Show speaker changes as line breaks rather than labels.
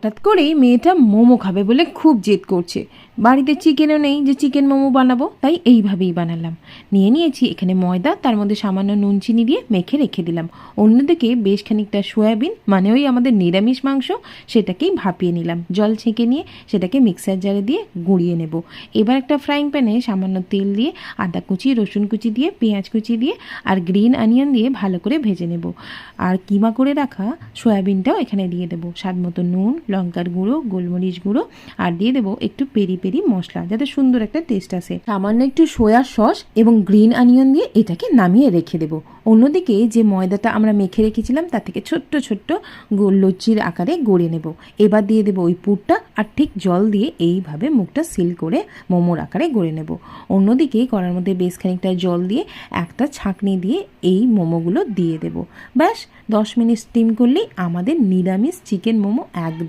হঠাৎ করেই মেয়েটা মোমো খাবে বলে খুব জেদ করছে। বাড়িতে চিকেনও নেই যে চিকেন মোমো বানাবো, তাই এইভাবেই বানালাম। নিয়েছি এখানে ময়দা, তার মধ্যে সামান্য নুন চিনি দিয়ে মেখে রেখে দিলাম। অন্যদিকে বেশ খানিকটা সয়াবিন মানে ওই আমাদের নিরামিষ মাংস, সেটাকেই ভাপিয়ে নিলাম। জল ছেঁকে নিয়ে সেটাকে মিক্সার জারে দিয়ে গুঁড়িয়ে নেব। এবার একটা ফ্রাইং প্যানে সামান্য তেল দিয়ে আদা কুচি, রসুন কুচি দিয়ে, পেঁয়াজ কুচি দিয়ে আর গ্রিন অনিয়ন দিয়ে ভালো করে ভেজে নেব। আর কিমা করে রাখা সয়াবিনটাও এখানে দিয়ে দেবো। স্বাদ মতো নুন, লঙ্কার গুঁড়ো, গোলমরিচ গুঁড়ো আর দিয়ে দেবো একটু পেরি পেরি মশলা, যাতে সুন্দর একটা টেস্ট আসে। সামান্য একটু সয়া সস এবং গ্রিন অনিয়ন দিয়ে এটাকে নামিয়ে রেখে দেবো। অন্যদিকে যে ময়দাটা আমরা মেখে রেখেছিলাম তার থেকে ছোট্ট ছোট্ট গোল লুচির আকারে গড়ে নেব। এবার দিয়ে দেবো ওই পুরটা আর ঠিক জল দিয়ে এইভাবে মুখটা সিল করে মোমোর আকারে গড়ে নেব। অন্যদিকে কড়ার মধ্যে বেশ খানিকটা জল দিয়ে একটা ছাঁকনি দিয়ে এই মোমোগুলো দিয়ে দেব। ব্যাস 10 মিনিট স্টিম করলেই আমাদের নিরামিষ চিকেন মোমো একদম